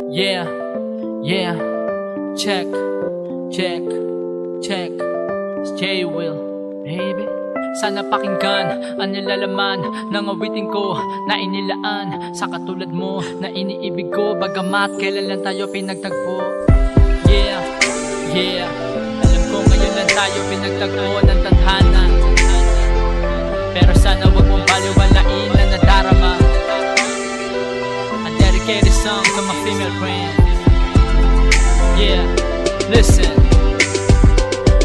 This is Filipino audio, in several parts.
Yeah, yeah, check, check, check. It's J-Will, baby. Sana pakinggan ang nilalaman ng awitin ko na inilaan sa katulad mo na iniibig ko, bagamat kailan lang tayo pinagtagpo. Yeah, yeah, alam ko ngayon lang tayo pinagtagpo ng tadhana, pero sana wag mong baliwalain na nadarama. I dedicate this song to my female friend. Yeah, listen.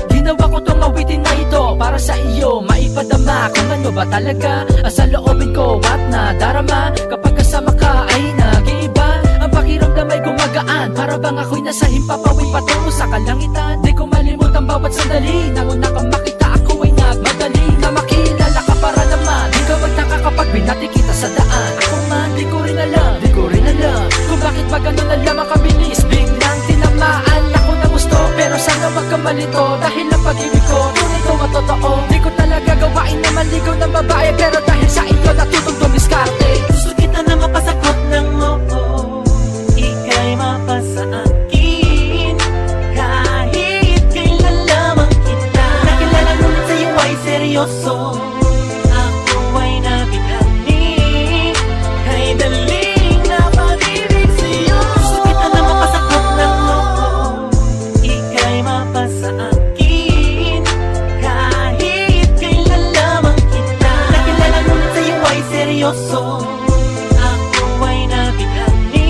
Ginawa ko tong awitin na ito para sa iyo, maipadama kung ano ba talaga ang sa loobin ko at nadarama. Kapag kasama ka ay nag-iiba, ang pakiramdam ay gumagaan, para bang ako'y nasa himpapawid patungo sa kalangitan. Di ko malimutan bawat sandali, nang una kang makita ako ay nagmadali na makilala ka para naman. Di ka magtaka kapag binati kita sa daan. Ako man di ko rin alam kung bakit ba ganun na lamang kabilis. Biglang tinamaan ako ng gusto, pero sana wag ka malito, dahil ang pag-ibig ko tunay ko matotoo. Di ko talaga gawain na maligaw ng babae, pero dahil sa iyo natutong dumiskarte. Gusto kita na mapasagot ng oo, ika'y mapasa akin. Kahit kailan lamang kita nakilala, ngunit sa'yo ay seryoso. Ako ay nabigani, kay daling na pag-ibig sa'yo. Gusto kita na mapasagot ng oo, ika'y mapasa akin. Kahit kailan lamang kita nakilala, ngunit sa'yo ay seryoso. Ako ay nabigani,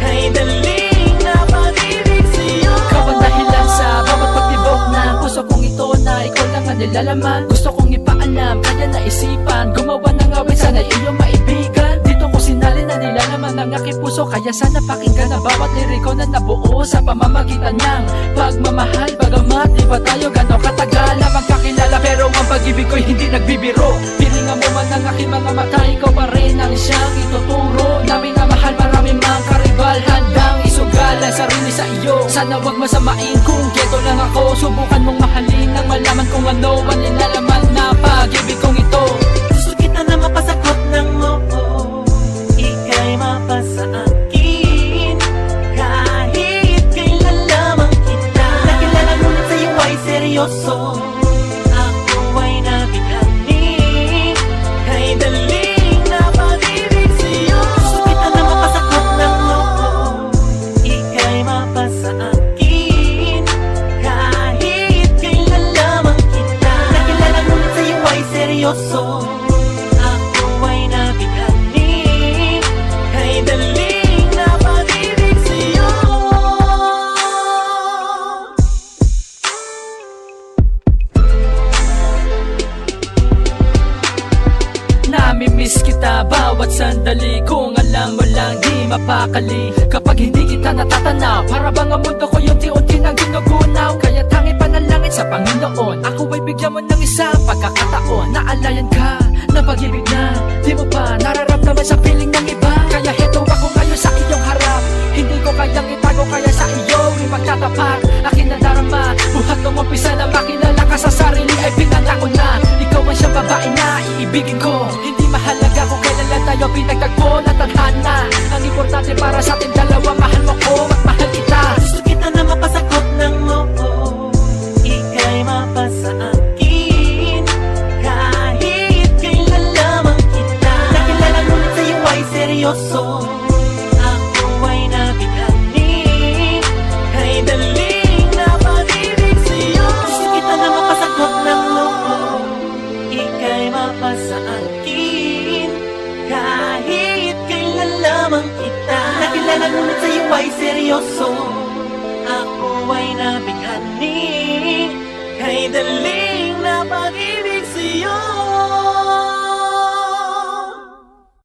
kay daling na pag-ibig sa'yo. Ikaw ang dahilan sa bawat pagtibok ng puso kong ito, na ikaw lang ang nilalaman. Gusto kong ipaalam, kaya naisipan gumawa ng awit, sana'y iyong maibigan. Dito ko sinalin na nilalaman ng aking puso, kaya sana pakinggan na bawat liriko na nabuo sa pamamagitan ng pagmamahal. Bagamat di ba tayo gano'ng katagal na magkakilala, pero ang pag-ibig ko'y hindi nagbibiro. Pilingan mo man ang aking mga mata, ikaw pa rin ang siyang ituturo. Namin na mahal, marami mang karibal, handang isugal ang sarili sa iyo. Sana wag masamain kung keto lang ako, subukan mong mahalin nang malaman kung ano ang nilalaman na pag-ibig kong ito. Gusto kita na mapasagot ng oo, ika'y mapasa akin. Kahit kailan lamang kita nakilala, ngunit sa'yo ay seryoso. Ako ay nabigani, kay daling na pag-ibig sa'yo. Gusto kita na mapasagot ng oo, ika'y mapasa akin. Kahit kailan lamang kita nakilala, ngunit sa'yo ay seryoso. Ako ay nabigani, kay daling na pag-ibig sa'yo. Namimiss kita bawat sandali, kung alam mo lang di mapakali. Kapag hindi kita natatanaw, para bang ang mundo ko yung unti-unti nang ginugunaw. Kaya tangi panalangin sa Panginoon, ako ay bigyan mo ng isang pagkakataon. Naalayan ka ng pag-ibig na di mo pa nararamdaman sa piling ng iba. Kaya heto ako ngayon sa iyong harap, hindi ko kayang itago, kaya sa iyo ipagtatapat aking nadarama. Buhat ng umpisa na makilala ka sa sarili ay pinangako na ikaw ang siyang babae na iibigin ko. Hindi mahalaga kung kailan lang tayo pinagtagpo na tadhana. Ang importante para sa ating dalawa, mahal mo ko at mahal kita. Gusto kita na mapasagot ng oo, ika'y mapasa akin. Kahit kailan lamang kita nakilala, ngunit sa'yo ay seryoso. Ako ay nabigani, kay daling na pag-ibig sa'yo. Gusto kita na mapasagot ng oo, ika'y mapasa akin. Kahit kailan lamang kita nakilala, ngunit sa'yo ay seryoso.